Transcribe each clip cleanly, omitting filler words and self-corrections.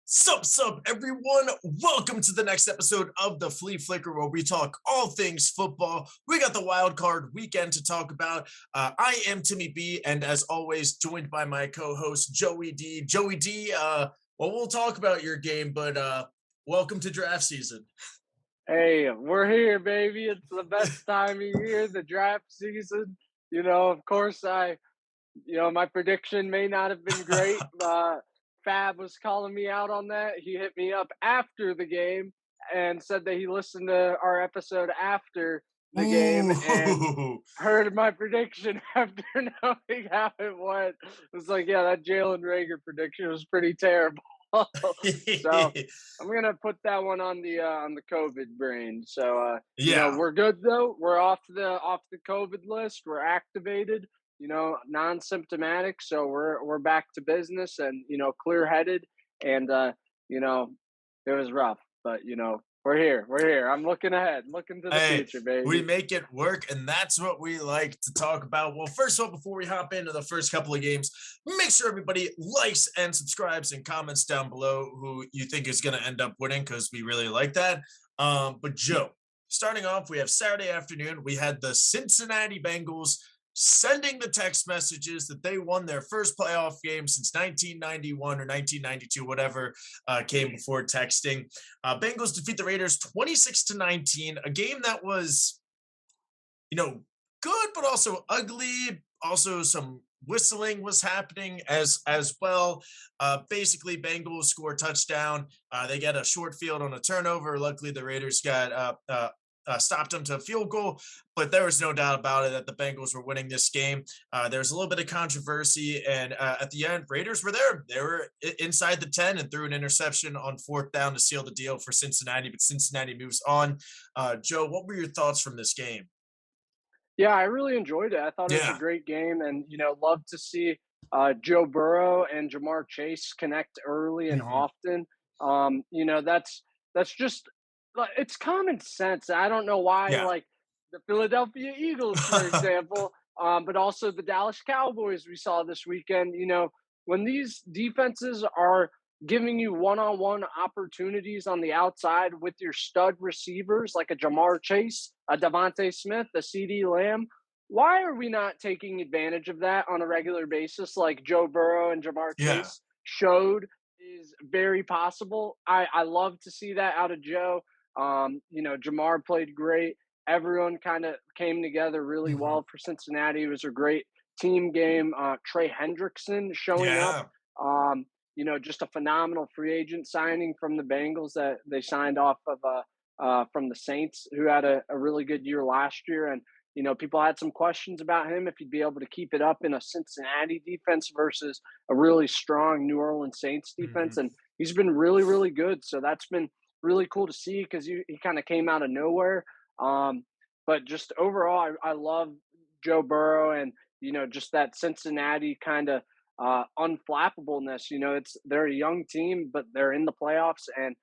Sup, everyone. Welcome to the next episode of the Flea Flicker, where we talk all things football. We got the wild card weekend to talk about. I am Timmy B, and as always, joined by my co-host Joey D. Joey D. We'll talk about your game, but welcome to draft season. Hey, we're here, baby. It's the best time of year, the draft season. Of course, my prediction may not have been great. Fab was calling me out on that. He hit me up after the game and said that he listened to our episode after the game and Ooh. heard my prediction after knowing how it went. It was like, yeah, that Jalen Rager prediction was pretty terrible. So I'm gonna put that one on the COVID brain. So Yeah. we're good though. We're off the COVID list. We're activated. Non-symptomatic. So we're back to business and clear headed. And it was rough, but we're here. We're here. I'm looking ahead, looking to the Hey, future, we baby. make it work, and that's what we like to talk about. Well, first of all, before we hop into the first couple of games, make sure everybody likes and subscribes and comments down below who you think is going to end up winning, because we really like that. But Joe, starting off, we have Saturday afternoon. We had the Cincinnati Bengals sending the text messages that they won their first playoff game since 1991 or 1992, whatever came before texting. Bengals defeat the Raiders 26-19, a game that was, good, but also ugly. Also, some whistling was happening as well. Basically, Bengals score a touchdown. They get a short field on a turnover. Luckily, the Raiders got stopped them to a field goal, but there was no doubt about it that the Bengals were winning this game. There was a little bit of controversy, and at the end, Raiders were there. They were inside the 10 and threw an interception on fourth down to seal the deal for Cincinnati, but Cincinnati moves on. Joe, what were your thoughts from this game? Yeah, I really enjoyed it. I thought it was a Yeah. great game, and love to see Joe Burrow and Jamar Chase connect early and Mhm. often. That's just it's common sense. I don't know why, Yeah. like the Philadelphia Eagles, for example, but also the Dallas Cowboys we saw this weekend. When these defenses are giving you one-on-one opportunities on the outside with your stud receivers like a Jamar Chase, a Devontae Smith, a CD Lamb. Why are we not taking advantage of that on a regular basis like Joe Burrow and Jamar Yeah. Chase showed is very possible. I love to see that out of Joe. Jamar played great. Everyone kind of came together really Mhm. well for Cincinnati. It was a great team game. Trey Hendrickson showing up. Yeah. Just a phenomenal free agent signing from the Bengals that they signed off of from the Saints, who had a really good year last year. And people had some questions about him if he'd be able to keep it up in a Cincinnati defense versus a really strong New Orleans Saints Mhm. defense. And he's been really, really good. So that's been really cool to see because he kind of came out of nowhere. Um, but just overall, I love Joe Burrow and just that Cincinnati kind of unflappableness. They're a young team, but they're in the playoffs and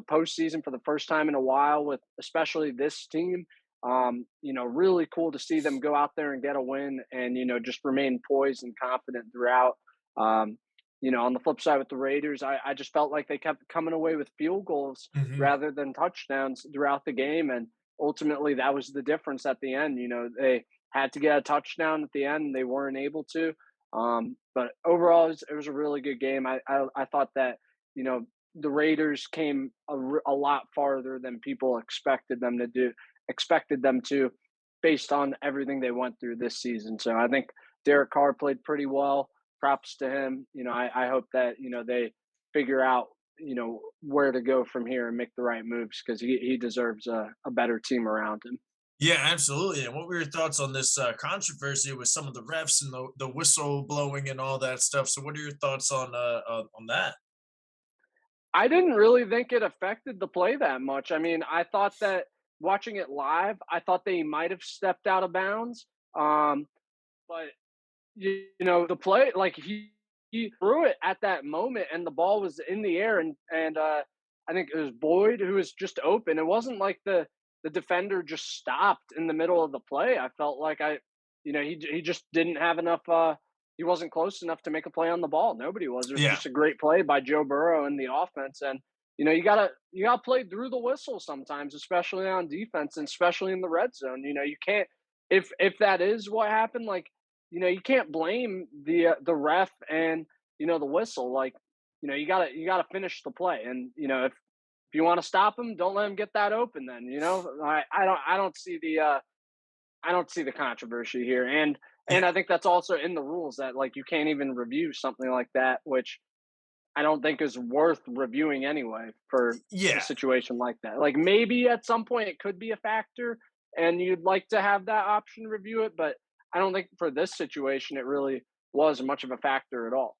postseason for the first time in a while with especially this team. Really cool to see them go out there and get a win and just remain poised and confident throughout. On the flip side with the Raiders, I just felt like they kept coming away with field goals Mhm. rather than touchdowns throughout the game, and ultimately that was the difference at the end. They had to get a touchdown at the end, and they weren't able to. But overall, it was a really good game. I thought that the Raiders came a lot farther than people expected them to, based on everything they went through this season. So I think Derek Carr played pretty well. Props to him. I hope that they figure out where to go from here and make the right moves because he deserves a better team around him. Yeah, absolutely. And what were your thoughts on this controversy with some of the refs and the whistle blowing and all that stuff? So, what are your thoughts on that? I didn't really think it affected the play that much. I mean, I thought that watching it live, I thought they might have stepped out of bounds. But the play, like he threw it at that moment, and the ball was in the air, and I think it was Boyd who was just open. It wasn't like the defender just stopped in the middle of the play. I felt like he just didn't have enough. he wasn't close enough to make a play on the ball. Nobody was. It was Yeah. just a great play by Joe Burrow and the offense. And you gotta play through the whistle sometimes, especially on defense and especially in the red zone. You can't if that is what happened. Like you can't blame the ref and the whistle. Like you gotta finish the play. And if you want to stop him, don't let him get that open. Then I don't see the controversy here. And Yeah. I think that's also in the rules that like you can't even review something like that, which I don't think is worth reviewing anyway for a Yeah. situation like that. Like maybe at some point it could be a factor and you'd like to have that option to review it, but I don't think for this situation it really was much of a factor at all.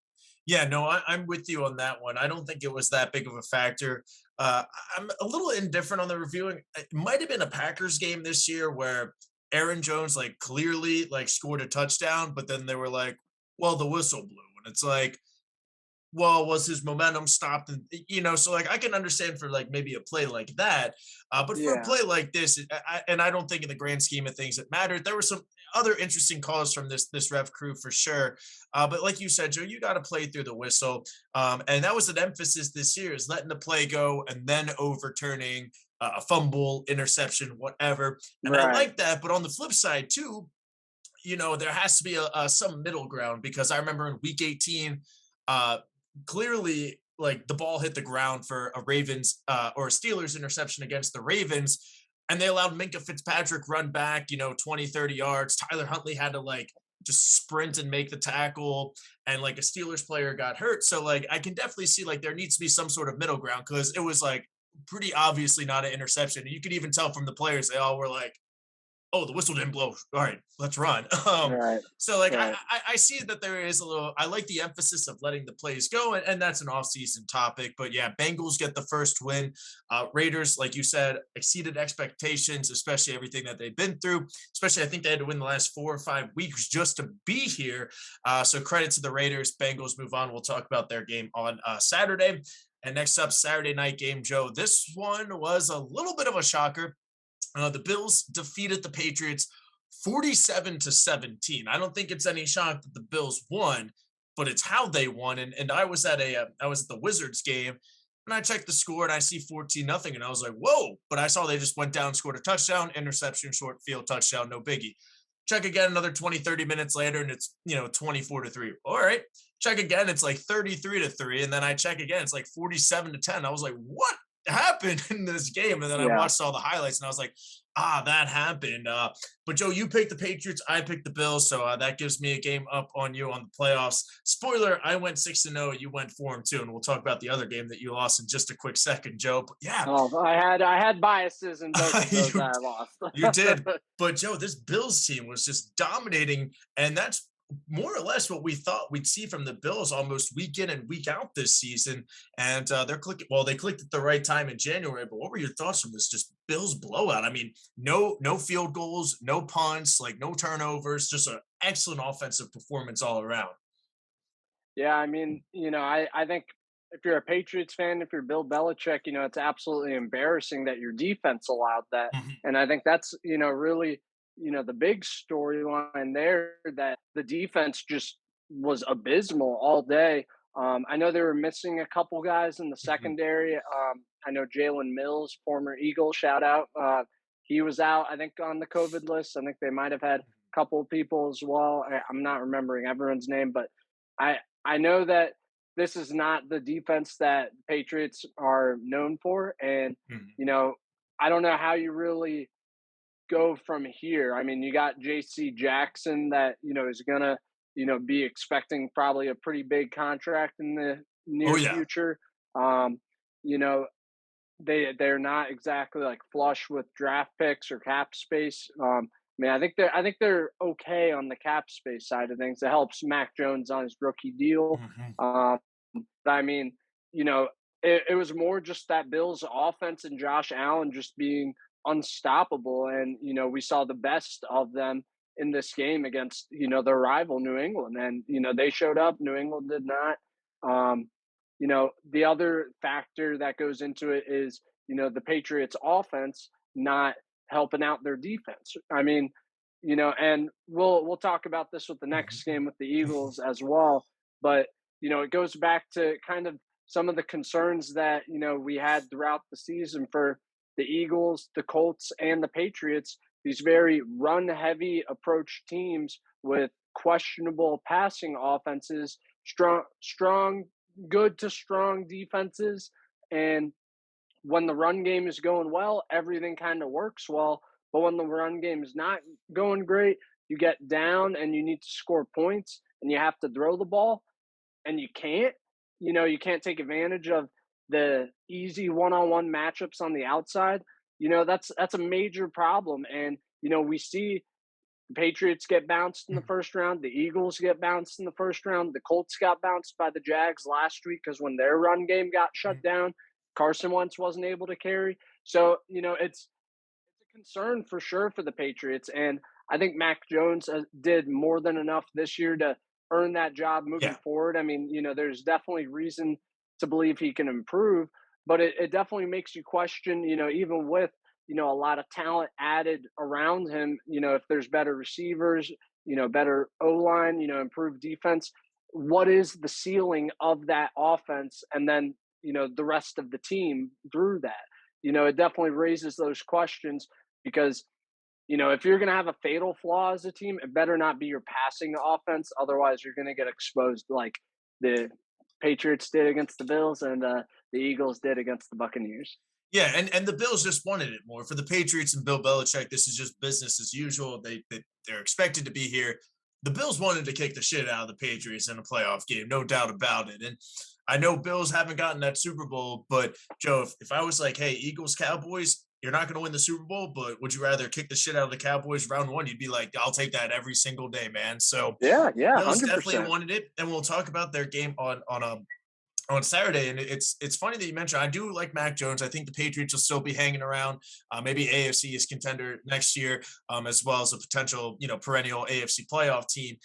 Yeah, no, I'm with you on that one. I don't think it was that big of a factor. Uh, I'm a little indifferent on the reviewing. It might have been a Packers game this year where Aaron Jones like clearly like scored a touchdown, but then they were like, "Well, the whistle blew," and it's like, well, was his momentum stopped? And so like I can understand for like maybe a play like that, but for a Yeah. play like this, and I don't think in the grand scheme of things it mattered. There were some other interesting calls from this ref crew for sure, but like you said, Joe, you got to play through the whistle, and that was an emphasis this year is letting the play go and then overturning a fumble, interception, whatever. And I Right. like that, but on the flip side too, there has to be some middle ground because I remember in week 18, uh, clearly like the ball hit the ground for a Ravens or a Steelers interception against the Ravens, and they allowed Minka Fitzpatrick run back, 20, 30 yards. Tyler Huntley had to like just sprint and make the tackle, and like a Steelers player got hurt. So like I can definitely see like there needs to be some sort of middle ground because it was like pretty obviously not an interception. And you could even tell from the players, they all were like, oh, the whistle didn't blow. All right, let's run. Right. So like Right. I see that there is a little. I like the emphasis of letting the plays go, and that's an off-season topic. But yeah, Bengals get the first win. Raiders, like you said, exceeded expectations, especially everything that they've been through. Especially, I think they had to win the last 4 or 5 weeks just to be here. So credit to the Raiders. Bengals move on. We'll talk about their game on Saturday. And next up, Saturday night game, Joe. This one was a little bit of a shocker. The Bills defeated the Patriots 47-17. I don't think it's any shock that the Bills won, but it's how they won. And I was at I was at the Wizards game, and I checked the score and I see 14 nothing, and I was like, whoa! But I saw they just went down, scored a touchdown, interception, short field touchdown, no biggie. Check again another 20, 30 minutes later, and it's 24-3. All right. Check again, it's like 33-3. And then I check again, it's like 47-10. I was like, what happened in this game? And then I Yeah. watched all the highlights and I was like, that happened. But Joe, you picked the Patriots, I picked the Bills, so that gives me a game up on you on the playoffs. Spoiler: I went 6-0, you went 4-2, and we'll talk about the other game that you lost in just a quick second, Joe. But yeah, Oh, I had biases in both of those you that I lost. you did. But Joe, this Bills team was just dominating, and that's more or less what we thought we'd see from the Bills almost week in and week out this season. And they're clicking. Well, they clicked at the right time in January. But what were your thoughts from this just Bills blowout? I mean, no field goals, no punts, like no turnovers, just an excellent offensive performance all around. Yeah, I mean, I think if you're a Patriots fan, if you're Bill Belichick, it's absolutely embarrassing that your defense allowed that. Mhm. And I think that's, really, the big storyline there that the defense just was abysmal all day. I know they were missing a couple guys in the Mhm. secondary. I know Jalen Mills, former Eagle, shout out. He was out, I think, on the COVID list. I think they might have had a couple of people as well. I'm not remembering everyone's name, but I know that this is not the defense that Patriots are known for, and Mhm. you know, I don't know how you really go from here. I mean, you got J.C. Jackson that is gonna be expecting probably a pretty big contract in the Oh near yeah. future. Um, you know, they're not exactly like flush with draft picks or cap space. I mean, I think they're okay on the cap space side of things. It helps Mac Jones on his rookie deal. Mhm. Um, but I mean, you know, it was more just that Bills offense and Josh Allen just being unstoppable, and we saw the best of them in this game against their rival New England, and they showed up. New England did not. Um, the other factor that goes into it is, the Patriots offense not helping out their defense. I mean, and we'll talk about this with the next game with the Eagles as well. But it goes back to kind of some of the concerns that we had throughout the season for the Eagles, the Colts, and the Patriots. These very run-heavy approach teams with questionable passing offenses, strong, good to strong defenses, and when the run game is going well, everything kind of works well. But when the run game is not going great, you get down and you need to score points and you have to throw the ball and you can't. You can't take advantage of the easy one-on-one matchups on the outside. That's a major problem. And we see the Patriots get bounced in the first round. The Eagles get bounced in the first round. The Colts got bounced by the Jags last week because when their run game got shut down, Carson Wentz wasn't able to carry. So, it's a concern for sure for the Patriots. And I think Mac Jones did more than enough this year to earn that job moving Yeah. forward. I mean, there's definitely reason to believe he can improve, but it definitely makes you question, even with, a lot of talent added around him, if there's better receivers, better O line, improved defense, what is the ceiling of that offense? And then, the rest of the team through that. It definitely raises those questions because, if you're going to have a fatal flaw as a team, it better not be your passing offense. Otherwise, you're going to get exposed like the Patriots did against the Bills and the Eagles did against the Buccaneers. Yeah, and the Bills just wanted it more. For the Patriots and Bill Belichick, this is just business as usual. They're expected to be here. The Bills wanted to kick the shit out of the Patriots in a playoff game, no doubt about it. And I know Bills haven't gotten that Super Bowl, but Joe, if I was like, hey, Eagles, Cowboys, you're not going to win the Super Bowl, but would you rather kick the shit out of the Cowboys round one? You'd be like, I'll take that every single day, man. So Yeah, yeah, Bills definitely 100%. wanted it, and we'll talk about their game on Saturday. And it's funny that you mentioned. I do like Mac Jones. I think the Patriots will still be hanging around. Maybe AFC is contender next year, as well as a potential perennial AFC playoff team.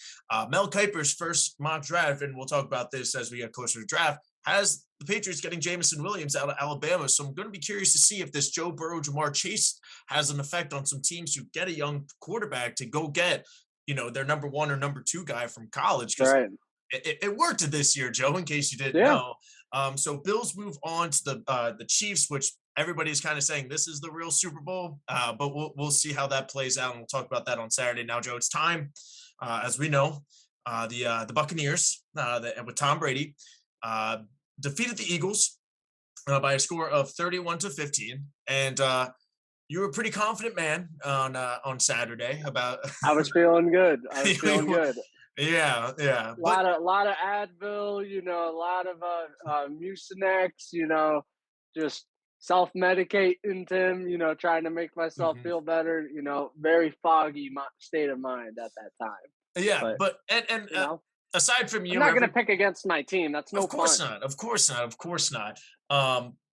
Mel Kiper's first mock draft, and we'll talk about this as we get closer to draft, has the Patriots getting Jameson Williams out of Alabama. So I'm going to be curious to see if this Joe Burrow, Jamar Chase has an effect on some teams who get a young quarterback to go get their number one or number two guy from college, because Right. it worked this year, Joe, in case you didn't Yeah. know. So Bills move on to the Chiefs, which everybody's kind of saying this is the real Super Bowl, but we'll see how that plays out, and we'll talk about that on Saturday. Now, Joe, it's time, as we know, the Buccaneers with Tom Brady defeated the Eagles by a score of 31-15, and you were a pretty confident man on Saturday about. I was feeling good. I was feeling good. Yeah, A but lot of Advil, a lot of Mucinex, just self-medicating, Tim, trying to make myself mhm. feel better, very foggy state of mind at that time. Yeah, But, but and you know, aside from I'm not going to every pick against my team. That's no of course fun. not, of course not, of course not.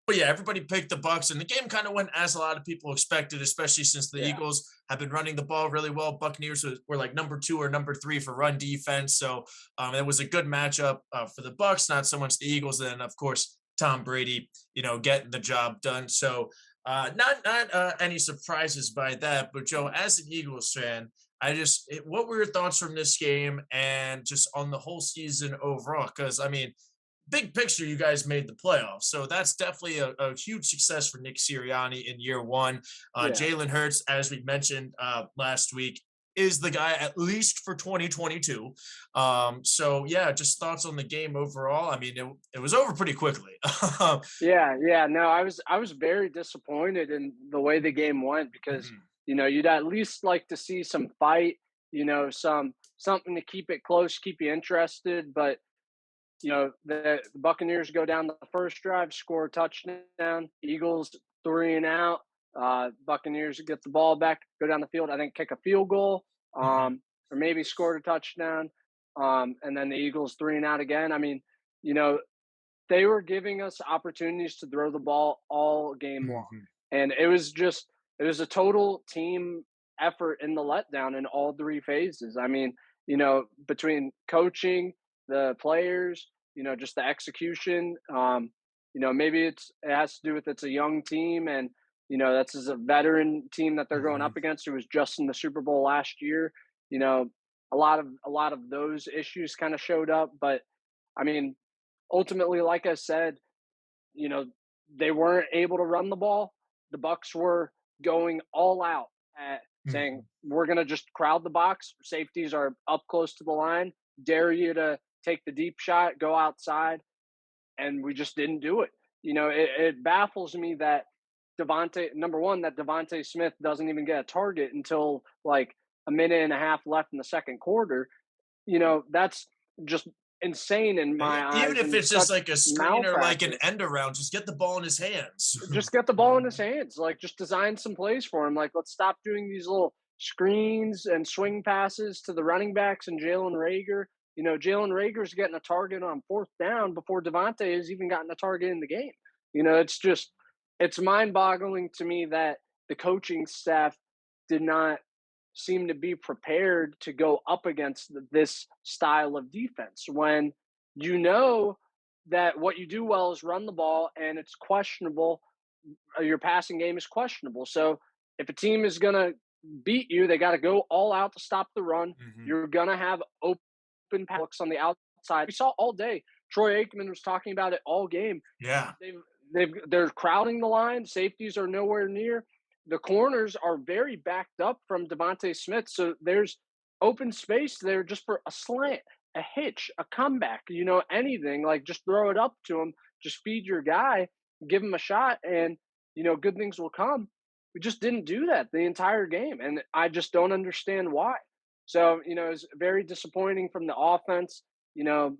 But yeah, everybody picked the Bucks, and the game kind of went as a lot of people expected, especially since the Yeah. Eagles have been running the ball really well. Buccaneers were like number two or number three for run defense, so it was a good matchup for the Bucks, not so much the Eagles. And of course, Tom Brady, getting the job done. So not any surprises by that. But Joe, as an Eagles fan, what were your thoughts from this game and just on the whole season overall? Because I mean, big picture, you guys made the playoffs. So that's definitely a huge success for Nick Sirianni in year one. Yeah. Jalen Hurts, as we mentioned last week, is the guy at least for 2022. So yeah, just thoughts on the game overall. I mean, it was over pretty quickly. Yeah, yeah. No, I was very disappointed in the way the game went because, Mhm. you'd at least like to see some fight, something to keep it close, keep you interested. But the Buccaneers go down the first drive, score a touchdown. Eagles 3 and out. Buccaneers get the ball back, go down the field. I think kick a field goal, Mhm. or maybe scored a touchdown. And then the Eagles 3 and out again. I mean, you know, they were giving us opportunities to throw the ball all game long, Mhm. and it was a total team effort in the letdown in all three phases. I mean, between coaching, the players, just the execution. Maybe it has to do with it's a young team, and That's a veteran team that they're going Mhm. up against who was just in the Super Bowl last year. You know, a lot of those issues kind of showed up, but I mean, ultimately, like I said, you know, they weren't able to run the ball. The Bucks were going all out at saying, Mhm. "We're going to just crowd the box. Safeties are up close to the line. Dare you to take the deep shot, go outside." And we just didn't do it. It baffles me that number one, that Devontae Smith doesn't even get a target until like a minute and a half left in the second quarter. That's just insane in my Even eyes if and it's just such like a screen or like an malpractice. end around, just get the ball in his hands. Just get the ball in his hands. Like, just design some plays for him. Like, let's stop doing these little screens and swing passes to the running backs and Jalen Rager. Jalen Rager's getting a target on fourth down before Devontae has even gotten a target in the game. It's mind boggling to me that the coaching staff did not seem to be prepared to go up against this style of defense when you know that what you do well is run the ball and it's questionable. Your passing game is questionable. So if a team is going to beat you, they got to go all out to stop the run. Mhm. You're going to have open looks on the outside. We saw all day. Troy Aikman was talking about it all game. Yeah. They're crowding the line. Safeties are nowhere near. The corners are very backed up from Devontae Smith. So there's open space there just for a slant, a hitch, a comeback, anything. Like, just throw it up to him. Just feed your guy, give him a shot, and, good things will come. We just didn't do that the entire game. And I just don't understand why. So, it's very disappointing from the offense. You know,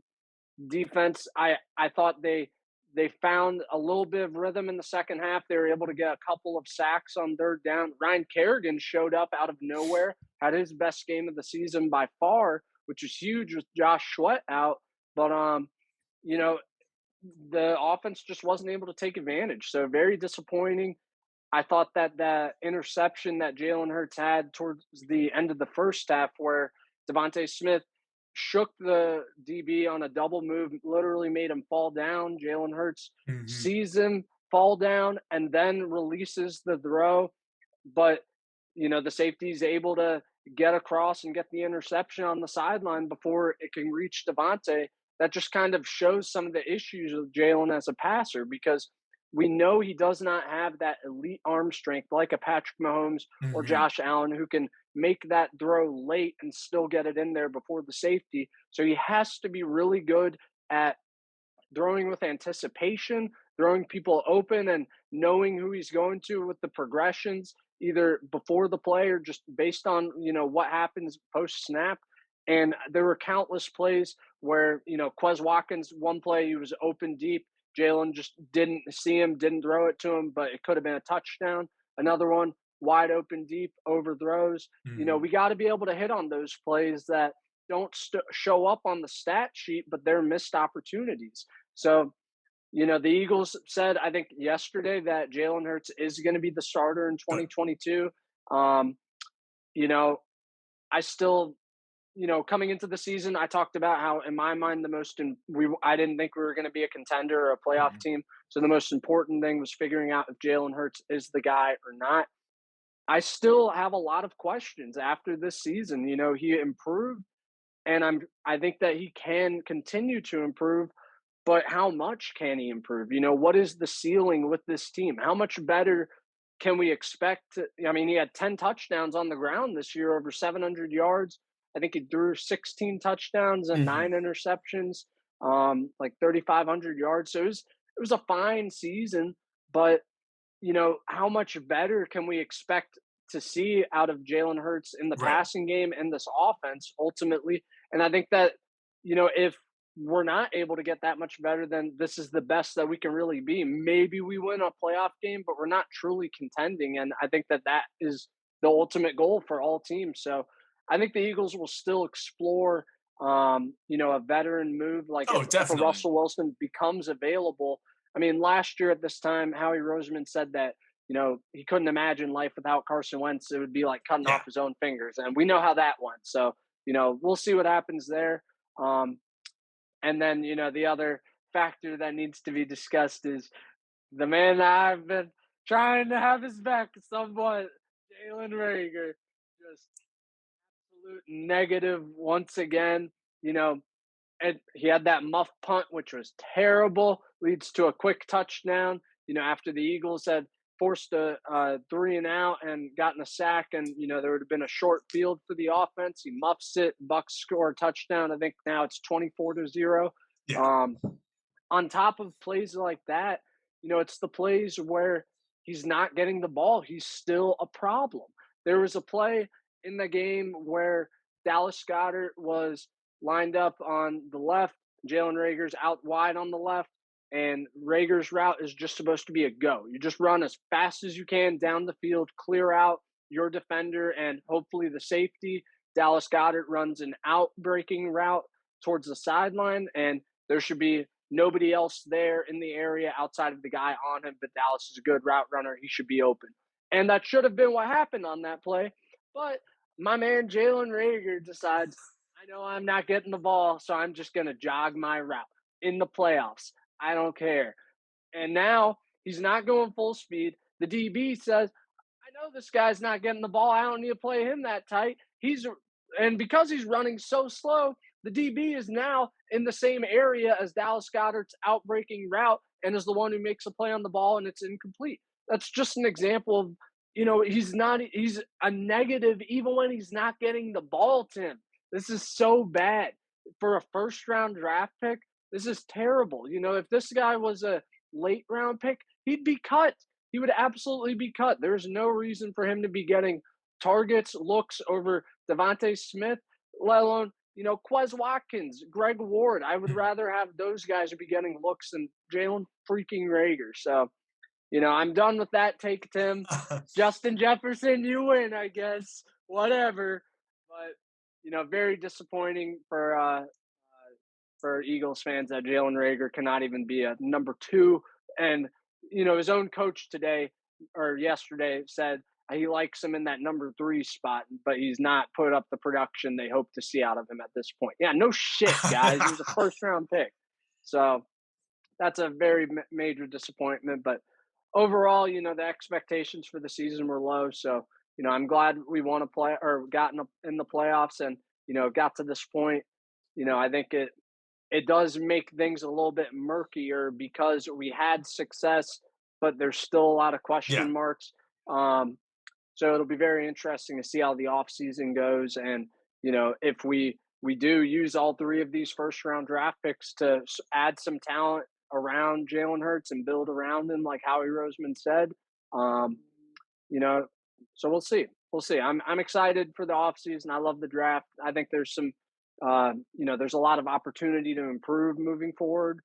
Defense, I thought they found a little bit of rhythm in the second half. They were able to get a couple of sacks on third down. Ryan Kerrigan showed up out of nowhere, had his best game of the season by far, which is huge with Josh Sweat out. But you know, the offense just wasn't able to take advantage. So very disappointing. I thought that that interception that Jalen Hurts had towards the end of the first half, where Devontae Smith shook the DB on a double move, literally made him fall down. Jalen Hurts Mhm. sees him fall down and then releases the throw. But, the safety is able to get across and get the interception on the sideline before it can reach Devontae. That just kind of shows some of the issues with Jalen as a passer because we know he does not have that elite arm strength like a Patrick Mahomes or Mhm. Josh Allen who can make that throw late and still get it in there before the safety. So he has to be really good at throwing with anticipation, throwing people open, and knowing who he's going to with the progressions, either before the play or just based on what happens post snap. And there were countless plays where Quez Watkins, one play he was open deep, Jalen just didn't see him, didn't throw it to him, but it could have been a touchdown. Another one wide open deep, overthrows. Mhm. We got to be able to hit on those plays that don't show up on the stat sheet, but they're missed opportunities. So, the Eagles said, I think yesterday, that Jalen Hurts is going to be the starter in Good. 2022. Um, you know, I still, coming into the season, I talked about how, in my mind, I didn't think we were going to be a contender or a playoff Mhm. team. So the most important thing was figuring out if Jalen Hurts is the guy or not. I still have a lot of questions after this season. He improved, and I think that he can continue to improve, but how much can he improve? What is the ceiling with this team? How much better can we expect? I mean, he had 10 touchdowns on the ground this year, over 700 yards. I think he threw 16 touchdowns and Mhm. 9 interceptions, like 3,500 yards. So it was a fine season, but how much better can we expect to see out of Jalen Hurts in the Right. passing game and this offense ultimately? And I think that, if we're not able to get that much better, then this is the best that we can really be. Maybe we win a playoff game, but we're not truly contending. And I think that that is the ultimate goal for all teams. So I think the Eagles will still explore, a veteran move. Like, Oh, if a definitely. Russell Wilson becomes available. I mean, last year at this time, Howie Roseman said that, he couldn't imagine life without Carson Wentz. It would be like cutting off Yeah. his own fingers. And we know how that went. So, we'll see what happens there. Um, and then, the other factor that needs to be discussed is the man I've been trying to have his back somewhat. Jalen Rager, just absolute negative once again. You know, and he had that muff punt, which was terrible, leads to a quick touchdown. After the Eagles had forced a 3-and-out and gotten a sack, and there would have been a short field for the offense. He muffs it. Bucks score a touchdown. I think now it's 24-0. Yeah. On top of plays like that, it's the plays where he's not getting the ball. He's still a problem. There was a play in the game where Dallas Goedert was lined up on the left. Jalen Rager's out wide on the left, and Rager's route is just supposed to be a go. You just run as fast as you can down the field, clear out your defender, and hopefully the safety. Dallas Goedert runs an out-breaking route towards the sideline, and there should be nobody else there in the area outside of the guy on him, but Dallas is a good route runner. He should be open. And that should have been what happened on that play, but my man Jalen Rager decides, I know I'm not getting the ball, so I'm just going to jog my route in the playoffs. I don't care. And now he's not going full speed. The DB says, I know this guy's not getting the ball. I don't need to play him that tight. And because he's running so slow, the DB is now in the same area as Dallas Goedert's outbreaking route and is the one who makes a play on the ball, and it's incomplete. That's just an example of, he's a negative even when he's not getting the ball, Tim. This is so bad for a first-round draft pick. This is terrible. If this guy was a late-round pick, he'd be cut. He would absolutely be cut. There's no reason for him to be getting targets, looks over Devontae Smith, let alone, Quez Watkins, Greg Ward. I would rather have those guys be getting looks than Jalen freaking Rager. So, I'm done with that take, Tim. Justin Jefferson, you win, I guess. Whatever. But, very disappointing for Eagles fans that Jalen Rager cannot even be a number 2. And, his own coach yesterday said he likes him in that number 3 spot, but he's not put up the production they hope to see out of him at this point. Yeah, no shit, guys. He was a first-round pick. So that's a very major disappointment. But overall, the expectations for the season were low. So, I'm glad we won a play or gotten in the playoffs and, got to this point. I think it does make things a little bit murkier because we had success, but there's still a lot of question marks. So it'll be very interesting to see how the offseason goes. And, if we do use all 3 of these first-round draft picks to add some talent around Jalen Hurts and build around him, like Howie Roseman said, so we'll see. We'll see. I'm excited for the offseason. I love the draft. I think there's some, there's a lot of opportunity to improve moving forward.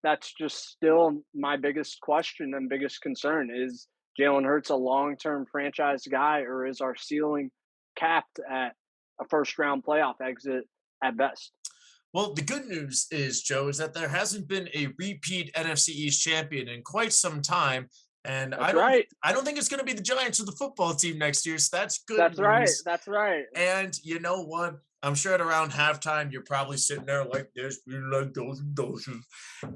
That's just still my biggest question and biggest concern. Is Jalen Hurts a long-term franchise guy, or is our ceiling capped at a first-round playoff exit at best? Well, the good news is, Joe, is that there hasn't been a repeat NFC East champion in quite some time. And I don't think it's going to be the Giants or the football team next year. So that's good. That's news. That's right. And you know what? I'm sure at around halftime, you're probably sitting there like this, like those,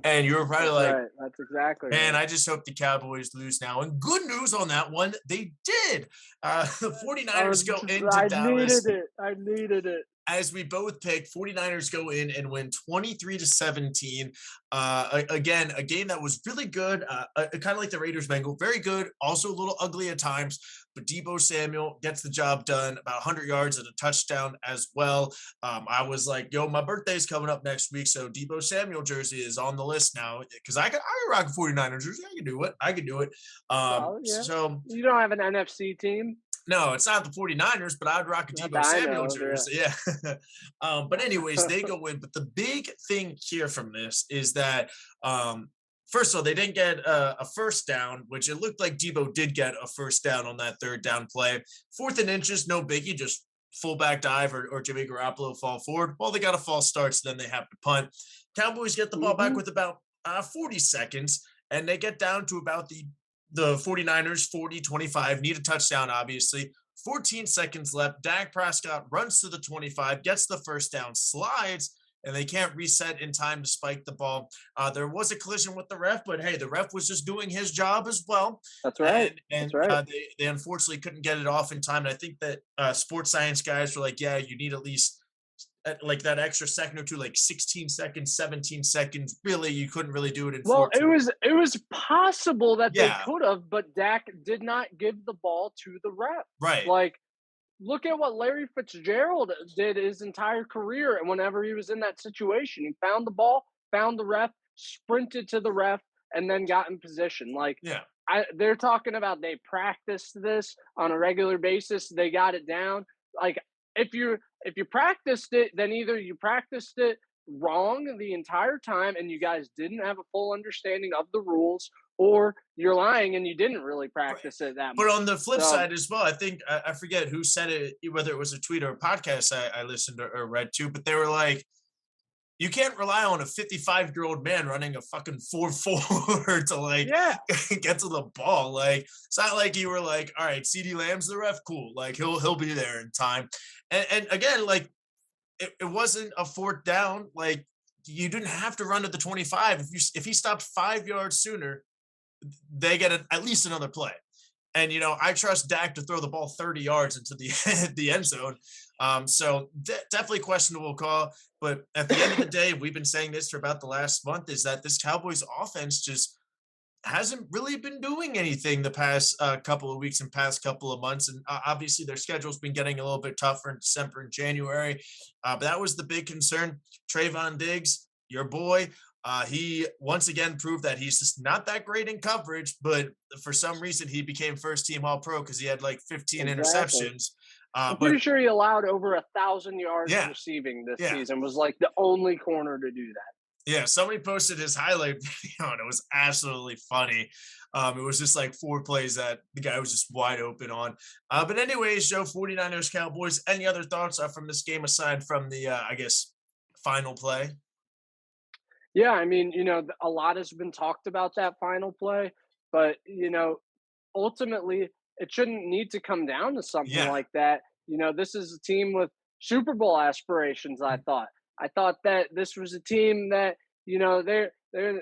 and you're probably that's exactly. Man, right. I just hope the Cowboys lose now. And good news on that one, they did. The 49ers go into Dallas. I needed it. As we both picked, 49ers go in and win 23-17. Again, a game that was really good, kind of like the Raiders-Bengals, very good, also a little ugly at times, but Deebo Samuel gets the job done, about 100 yards and a touchdown as well. I was like, yo, my birthday's coming up next week, so Deebo Samuel jersey is on the list now, because I can rock a 49ers jersey. I can do it. So you don't have an NFC team? No, it's not the 49ers, but I'd rock a Deebo Samuel jersey. Yeah. But anyways, they go in. But the big thing here from this is that, first of all, they didn't get a first down, which it looked like Deebo did get a first down on that third down play. 4th and inches, no biggie, just fullback dive or Jimmy Garoppolo fall forward. Well, they got a false start, so then they have to punt. Cowboys get the ball back with about 40 seconds, and they get down to about the 49ers 40-25, need a touchdown, obviously. 14 seconds left. Dak Prescott runs to the 25, gets the first down, slides, and they can't reset in time to spike the ball. There was a collision with the ref, but hey, the ref was just doing his job as well. That's right. And That's right. they unfortunately couldn't get it off in time. And I think that sports science guys were like, yeah, you need at least like that extra second or two, like 16 seconds, 17 seconds. Really, you couldn't really do it in Well, 14. it was possible that they Yeah, could have, but Dak did not give the ball to the ref. right. Like, look at what Larry Fitzgerald did his entire career, and whenever he was in that situation, he found the ball, found the ref, sprinted to the ref, and then got in position. Like, Yeah. they're talking about they practiced this on a regular basis. They got it down. Like, if you practiced it, then either you practiced it wrong the entire time and you guys didn't have a full understanding of the rules, or you're lying and you didn't really Right. practice it that But much. on the flip So side as well, I think I forget who said it, whether it was a tweet or a podcast I listened or read to, but they were like, you can't rely on a 55-year-old man running a fucking 4-4 to like yeah, get to the ball. Like it's not like you were like, all right, CD Lamb's the ref, cool. Like he'll be there in time. And again, like it wasn't a fourth down. Like you didn't have to run to the 25. If he stopped 5 yards sooner, they get at least another play. And I trust Dak to throw the ball 30 yards into the the end zone. So definitely questionable call. But at the end of the day, we've been saying this for about the last month, is that this Cowboys offense just hasn't really been doing anything the past couple of weeks and past couple of months. And obviously their schedule's been getting a little bit tougher in December and January. But that was the big concern. Trayvon Diggs, your boy, he once again proved that he's just not that great in coverage, but for some reason he became first team All Pro because he had like 15 exactly. interceptions. I'm But pretty sure he allowed over 1,000 yards yeah, receiving this yeah. season. Was like the only corner to do that. Yeah, somebody posted his highlight video and it was absolutely funny. It was just like 4 plays that the guy was just wide open on. But anyways, Joe, 49ers Cowboys, any other thoughts from this game aside from the, I guess, final play? Yeah, I mean, a lot has been talked about that final play, but ultimately, it shouldn't need to come down to something Yeah. like that. This is a team with Super Bowl aspirations. I thought that this was a team that they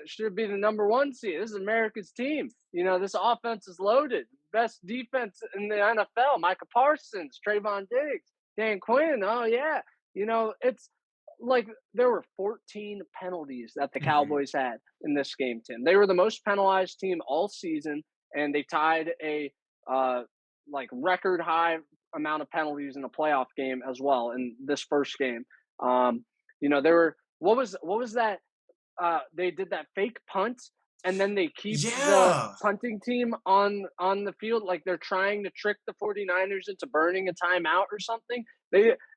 should be the number one seed. This is America's team. This offense is loaded. Best defense in the NFL. Micah Parsons, Trayvon Diggs, Dan Quinn. Oh yeah, it's like there were 14 penalties that the Mhm. Cowboys had in this game, Tim. They were the most penalized team all season, and they tied a like record high amount of penalties in a playoff game as well in this first game. There were what was that? They did that fake punt, and then they keep the Yeah. punting team on the field like they're trying to trick the 49ers into burning a timeout or something.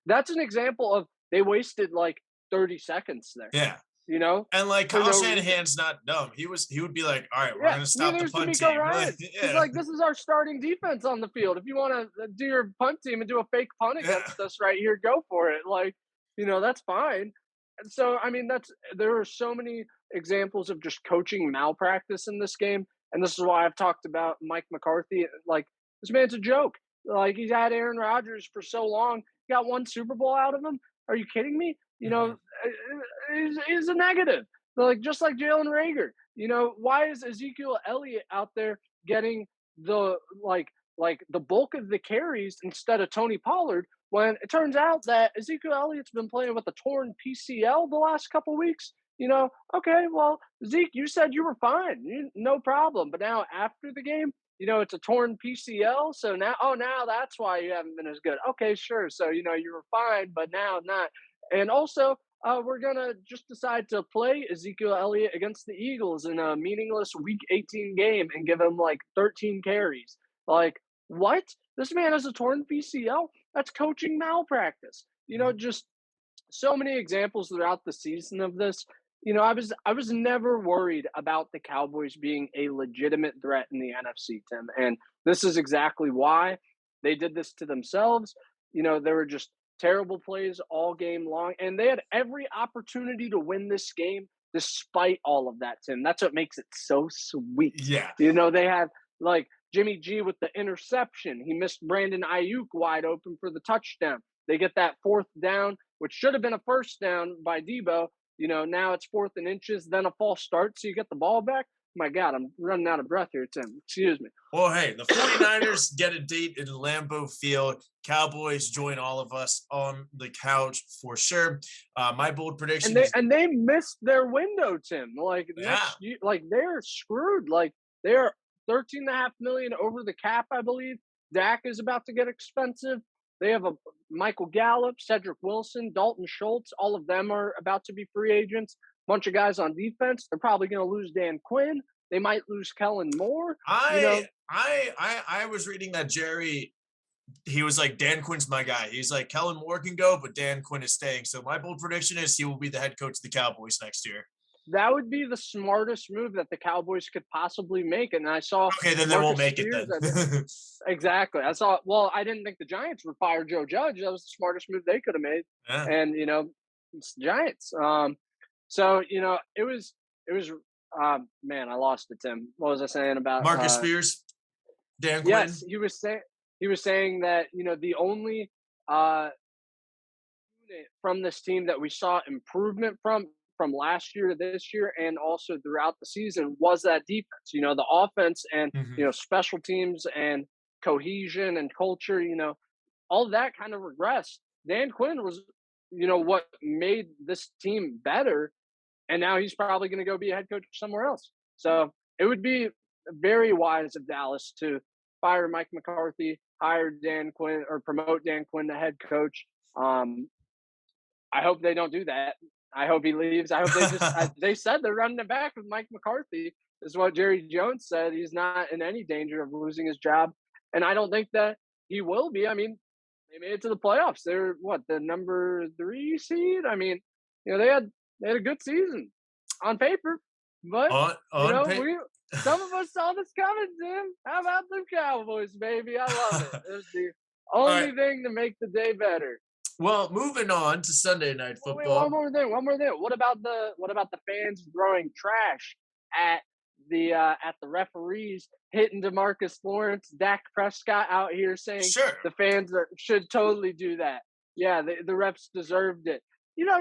That's an example of they wasted like 30 seconds there, Yeah. you know, And like for Kyle no reason. Shanahan's not dumb. He would be like, all right, we're Yeah, gonna stop neither the is punt D'Amico team. Like, Ryan. He's yeah. like, this is our starting defense on the field. If you want to do your punt team and do a fake punt Yeah. against us right here, go for it. Like, that's fine. And so, I mean, there are so many examples of just coaching malpractice in this game. And this is why I've talked about Mike McCarthy. Like, this man's a joke. Like, he's had Aaron Rodgers for so long. Got one Super Bowl out of him. Are you kidding me? Mhm. He's a negative. Like, just like Jalen Rager. Why is Ezekiel Elliott out there getting the like the bulk of the carries instead of Tony Pollard when it turns out that Ezekiel Elliott's been playing with a torn PCL the last couple weeks? Okay, well, Zeke, you said you were fine, no problem. But now after the game, it's a torn PCL. So now, oh, now that's why you haven't been as good. Okay, sure. So you were fine, but now not. And also, we're gonna just decide to play Ezekiel Elliott against the Eagles in a meaningless Week 18 game and give him like 13 carries. Like, what? This man has a torn PCL. That's coaching malpractice. Mhm. Just so many examples throughout the season of this. I was never worried about the Cowboys being a legitimate threat in the NFC, Tim, and this is exactly why they did this to themselves. There were just terrible plays all game long, and they had every opportunity to win this game despite all of that, Tim. That's what makes it so sweet. Yeah. They had like Jimmy G with the interception. He missed Brandon Ayuk wide open for the touchdown. They get that 4th down, which should have been a first down by Debo. Now it's 4th and inches, then a false start, so you get the ball back. My God, I'm running out of breath here, Tim. Excuse me. Well, hey, the 49ers get a date in Lambeau Field. Cowboys join all of us on the couch for sure. My bold prediction and they missed their window, Tim. Like next year, like they're screwed. Like they're $13.5 million over the cap, I believe. Dak is about to get expensive. They have a Michael Gallup, Cedric Wilson, Dalton Schultz. All of them are about to be free agents. Bunch of guys on defense. They're probably going to lose Dan Quinn. They might lose Kellen Moore. I was reading that Jerry, he was like, Dan Quinn's my guy. He's like, Kellen Moore can go, but Dan Quinn is staying. So my bold prediction is he will be the head coach of the Cowboys next year. That would be the smartest move that the Cowboys could possibly make. And I saw. Okay, then they won't make it then. Exactly. I didn't think the Giants would fire Joe Judge. That was the smartest move they could have made. Yeah. And, it's the Giants. So, it was, man, I lost it, Tim. What was I saying about Marcus Spears? Dan Quinn? Yes, he was saying that, the only unit from this team that we saw improvement from last year to this year and also throughout the season was that defense. The offense and, special teams and cohesion and culture, all of that kind of regressed. Dan Quinn was, what made this team better. And now he's probably going to go be a head coach somewhere else. So it would be very wise of Dallas to fire Mike McCarthy, hire Dan Quinn, or promote Dan Quinn to head coach. I hope they don't do that. I hope he leaves. I hope they just they said they're running it back with Mike McCarthy. This is what Jerry Jones said. He's not in any danger of losing his job. And I don't think that he will be. I mean, they made it to the playoffs. They're the number 3 seed? I mean, they had a good season on paper. But some of us saw this coming, Tim. How about them Cowboys, baby? I love it. It was the only thing to make the day better. Well, moving on to Sunday Night Football. Wait, one more thing. What about the fans throwing trash at the referees, hitting DeMarcus Lawrence, Dak Prescott out here saying the fans should totally do that. Yeah, the refs deserved it.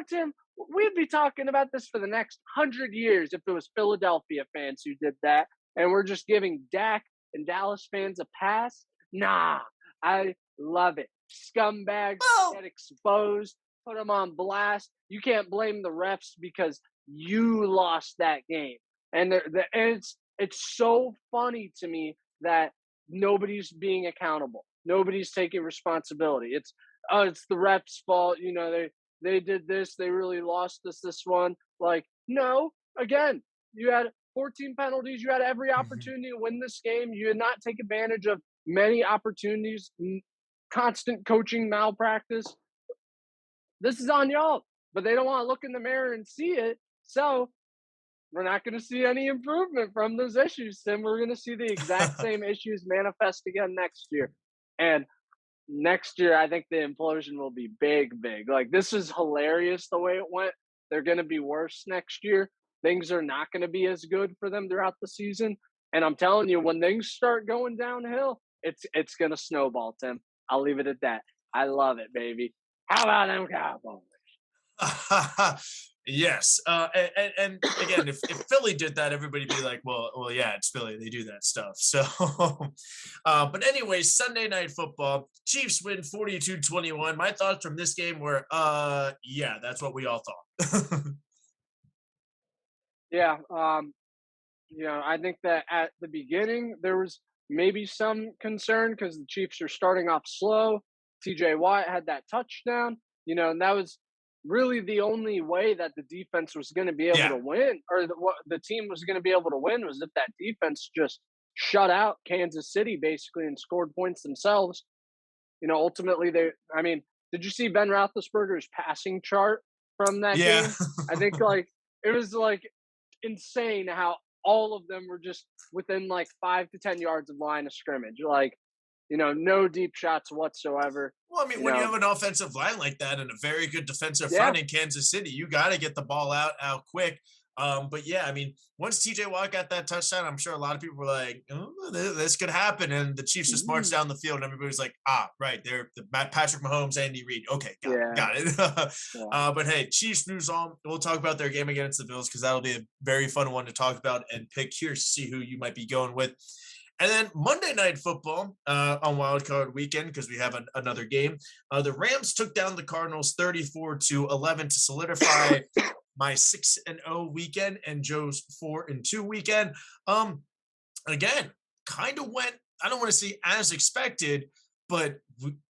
Tim, we'd be talking about this for the next 100 years if it was Philadelphia fans who did that, and we're just giving Dak and Dallas fans a pass. Nah, I love it. Scumbags get exposed, put them on blast. You can't blame the refs because you lost that game. And it's so funny to me that nobody's being accountable. Nobody's taking responsibility. It's the refs' fault. They did this. They really lost this one. Like, no, again, you had 14 penalties. You had every opportunity to win this game. You did not take advantage of many opportunities. Constant coaching malpractice. This is on y'all, but they don't want to look in the mirror and see it. So we're not going to see any improvement from those issues, Tim. We're going to see the exact same issues manifest again next year. And next year, I think the implosion will be big. Like, this is hilarious the way it went. They're going to be worse next year. Things are not going to be as good for them throughout the season. And I'm telling you, when things start going downhill, it's going to snowball, Tim. I'll leave it at that. I love it, baby. How about them Cowboys? Yes. And again, if Philly did that, everybody'd be like, well, yeah, it's Philly. They do that stuff. So, but anyway, Sunday Night Football, Chiefs win 42-21. My thoughts from this game were, yeah, that's what we all thought. Yeah. I think that at the beginning, there was maybe some concern because the Chiefs are starting off slow. TJ Watt had that touchdown, and that was really the only way that the defense was going to be able to win, or the team was going to be able to win, was if that defense just shut out Kansas City basically and scored points themselves. Ultimately did you see Ben Roethlisberger's passing chart from that game? I think it was insane how all of them were just within 5 to 10 yards of line of scrimmage. No deep shots whatsoever. Well, when you have an offensive line like that and a very good defensive front in Kansas City, you got to get the ball out quick. But yeah, I mean, once TJ Watt got that touchdown, I'm sure a lot of people were like, oh, this could happen. And the Chiefs just marched Mm, down the field, and everybody's like, right, they're Patrick Mahomes, Andy Reid. Okay, yeah, got it. yeah. But hey, Chiefs news on. We'll talk about their game against the Bills because that'll be a very fun one to talk about and pick. Curious to see who you might be going with. And then Monday Night Football on Wild Card Weekend, because we have another game. The Rams took down the Cardinals 34-11 to solidify my 6-0 weekend and Joe's 4-2 weekend. Again, kind of went, I don't want to say as expected, but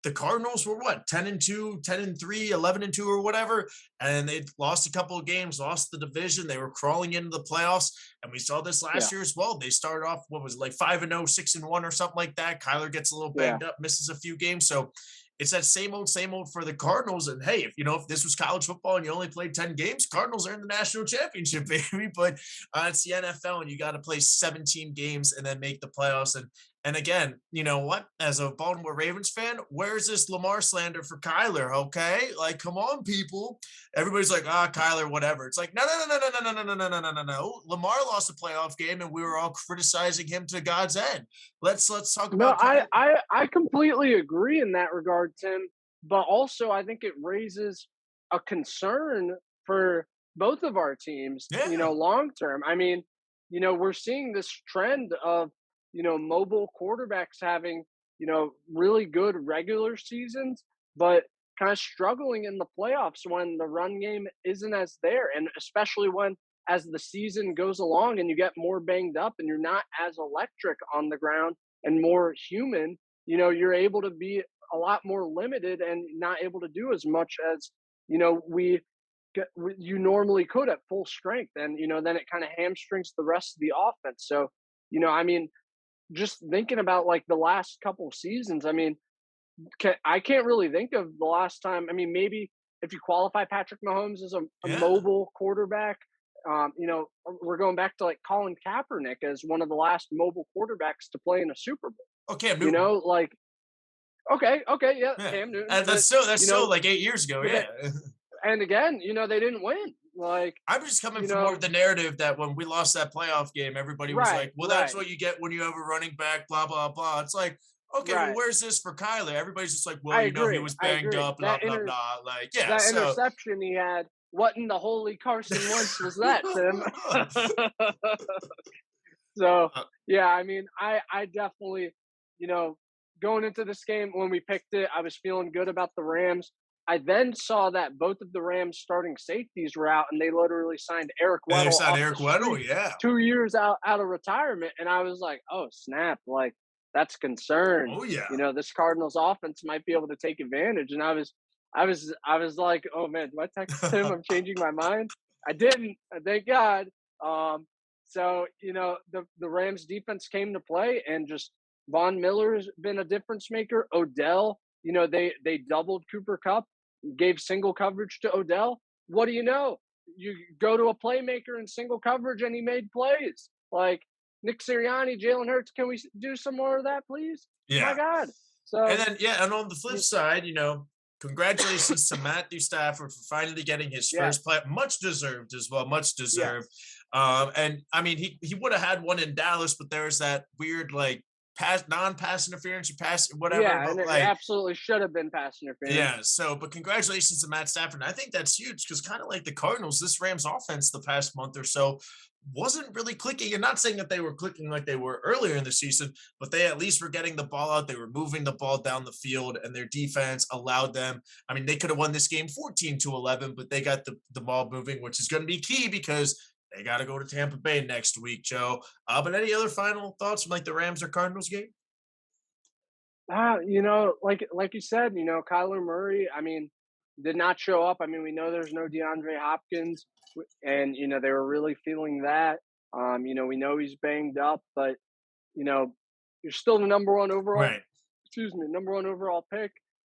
the Cardinals were what, 10-2, 10-3, 11-2 or whatever, and they lost a couple of games, lost the division. They were crawling into the playoffs, and we saw this Yeah, last year as well. They started off, what was it, like 5-0, 6-1 or something like that. Kyler gets a little yeah. banged up, misses a few games. So it's that same old for the Cardinals. And hey, if this was college football and you only played 10 games, Cardinals are in the national championship, baby. But it's the NFL, and you got to play 17 games and then make the playoffs. And again, you know what? As a Baltimore Ravens fan, where's this Lamar slander for Kyler? Okay, like, come on, people. Everybody's like, Kyler, whatever. It's like, no, no, no, no, no, no, no, no, no, no, no, no. Lamar lost a playoff game, and we were all criticizing him to God's end. Let's talk No, about Kyler. I completely agree in that regard, Tim. But also, I think it raises a concern for both of our teams, Yeah, long term. I mean, we're seeing this trend of, mobile quarterbacks having, really good regular seasons, but kind of struggling in the playoffs when the run game isn't as there. And especially when, as the season goes along and you get more banged up and you're not as electric on the ground and more human, you're able to be a lot more limited and not able to do as much as, you normally could at full strength. And, then it kind of hamstrings the rest of the offense. So, I mean, just thinking about like the last couple seasons, I mean, I can't really think of the last time. I mean, maybe if you qualify Patrick Mahomes as a yeah. mobile quarterback, we're going back to like Colin Kaepernick as one of the last mobile quarterbacks to play in a Super Bowl. Oh, Cam Newton. Like, okay, yeah, Yeah, Cam Newton, and but that's still like 8 years ago. but Yeah. that, and again, they didn't win. Like, I'm just coming you from more know, of the narrative that when we lost that playoff game, everybody was right, like, well, that's right, what you get when you have a running back, blah, blah, blah. It's like, okay, well, right. where's this for Kyler? Everybody's just like, well, I he agree. was I banged agree. up, blah, blah, blah. Like, yeah. That So, interception he had. What in the holy Carson Wentz was that, Tim? So uh, yeah, I mean, I definitely, you know, going into this game when we picked it, I was feeling good about the Rams. I then saw that both of the Rams starting safeties were out, and they literally signed Eric and Weddle there's not off the Eric Weddle. street Yeah. 2 years out of retirement, and I was like, oh snap, like that's concern. Oh, yeah. This Cardinals offense might be able to take advantage, and I was like, oh man, do I text him? I'm changing my mind. I didn't. Thank God. Um, so the Rams defense came to play, and just Von Miller's been a difference maker. Odell, they doubled Cooper Cup, gave single coverage to Odell. What do you know? You go to a playmaker in single coverage, and he made plays like Nick Sirianni, Jalen Hurts. Can we do some more of that, please? My Yeah. God. And So then, yeah, and on the flip y- side, congratulations to Matthew Stafford for finally getting his yeah, first play. Much deserved as well, much deserved. yes. And I mean, he would have had one in Dallas, but there was that weird like non-pass interference, you pass whatever. Yeah, and But it like, absolutely should have been pass interference. yeah. So, but congratulations to Matt Stafford. And I think that's huge because kind of like the Cardinals, this Rams offense the past month or so wasn't really clicking. And not saying that they were clicking like they were earlier in the season, but they at least were getting the ball out. They were moving the ball down the field, and their defense allowed them. I mean, they could have won this game 14-11, but they got the ball moving, which is going to be key because they got to go to Tampa Bay next week, Joe. But any other final thoughts from like the Rams or Cardinals game? Like you said, Kyler Murray, I mean, did not show up. I mean, we know there's no DeAndre Hopkins, and they were really feeling that. We know he's banged up, but you know, you're still the number one overall. Right. Excuse me, number one overall pick.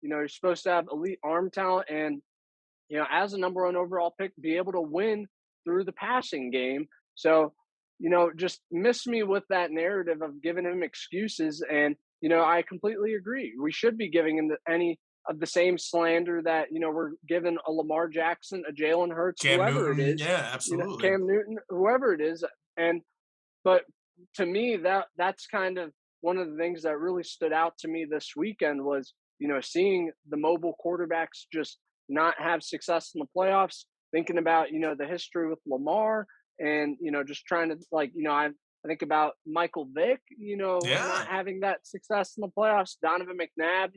You're supposed to have elite arm talent, and as a number one overall pick, be able to win through the passing game. So, just miss me with that narrative of giving him excuses. And, I completely agree. We should be giving him any of the same slander that, we're giving a Lamar Jackson, a Jalen Hurts, Cam whoever it Newton, is, yeah, absolutely. Cam Newton, whoever it is. And but to me, that's kind of one of the things that really stood out to me this weekend was, seeing the mobile quarterbacks just not have success in the playoffs, thinking about, the history with Lamar and, just trying to I think about Michael Vick, not Yeah, having that success in the playoffs. Donovan McNabb,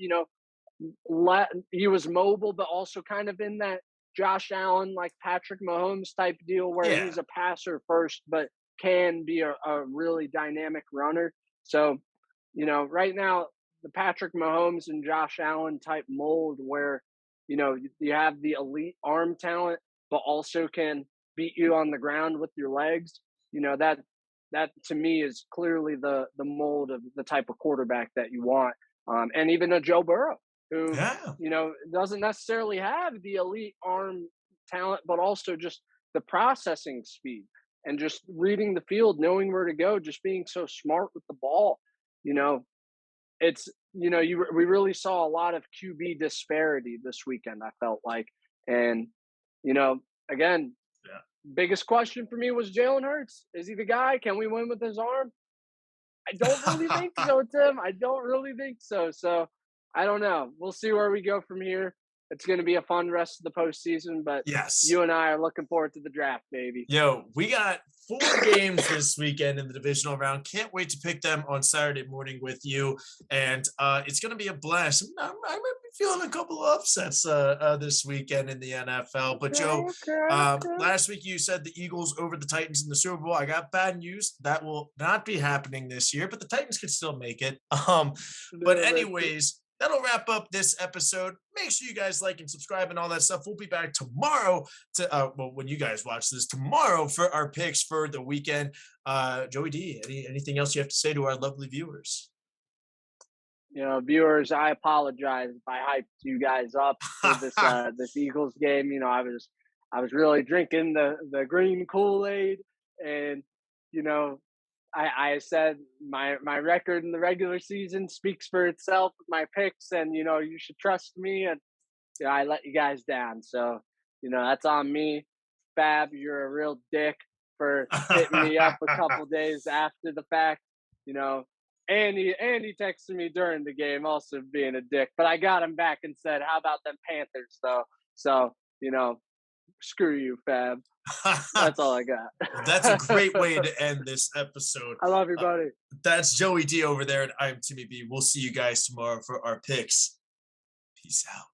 he was mobile, but also kind of in that Josh Allen, like Patrick Mahomes type deal where yeah. he's a passer first, but can be a really dynamic runner. So, right now, the Patrick Mahomes and Josh Allen type mold where, you have the elite arm talent, but also can beat you on the ground with your legs, that to me is clearly the mold of the type of quarterback that you want. And even a Joe Burrow, who, Yeah. doesn't necessarily have the elite arm talent, but also just the processing speed and just reading the field, knowing where to go, just being so smart with the ball. You know, it's we really saw a lot of QB disparity this weekend. I felt like, and you know, again, Yeah. biggest question for me was Jalen Hurts. Is he the guy? Can we win with his arm? I don't really think so, Tim. I don't really think so. So I don't know. We'll see where we go from here. It's going to be a fun rest of the postseason, but Yes. you and I are looking forward to the draft, baby. Yo, we got 4 games this weekend in the divisional round. Can't wait to pick them on Saturday morning with you. And it's going to be a blast. I might be feeling a couple of upsets this weekend in the NFL. But, Okay, Joe, okay. last week you said the Eagles over the Titans in the Super Bowl. I got bad news. That will not be happening this year, but the Titans could still make it. But Yeah, anyways, that'll wrap up this episode. Make sure you guys like and subscribe and all that stuff. We'll be back tomorrow to when you guys watch this tomorrow for our picks for the weekend. Joey D, anything else you have to say to our lovely viewers? Viewers, I apologize if I hyped you guys up for this Eagles game. I was really drinking the green Kool-Aid, and you know, I said my record in the regular season speaks for itself with my picks, and you should trust me, and I let you guys down. So, that's on me. Fab, you're a real dick for hitting me up a couple days after the fact. You know, and he texted me during the game, also being a dick. But I got him back and said, "How about them Panthers, though?" So, screw you, Fab. That's all I Well, that's a great got. way to end this episode. I love you, Uh, buddy. that's Joey D over there, and I'm Timmy B. We'll see you guys tomorrow for our picks. Peace out.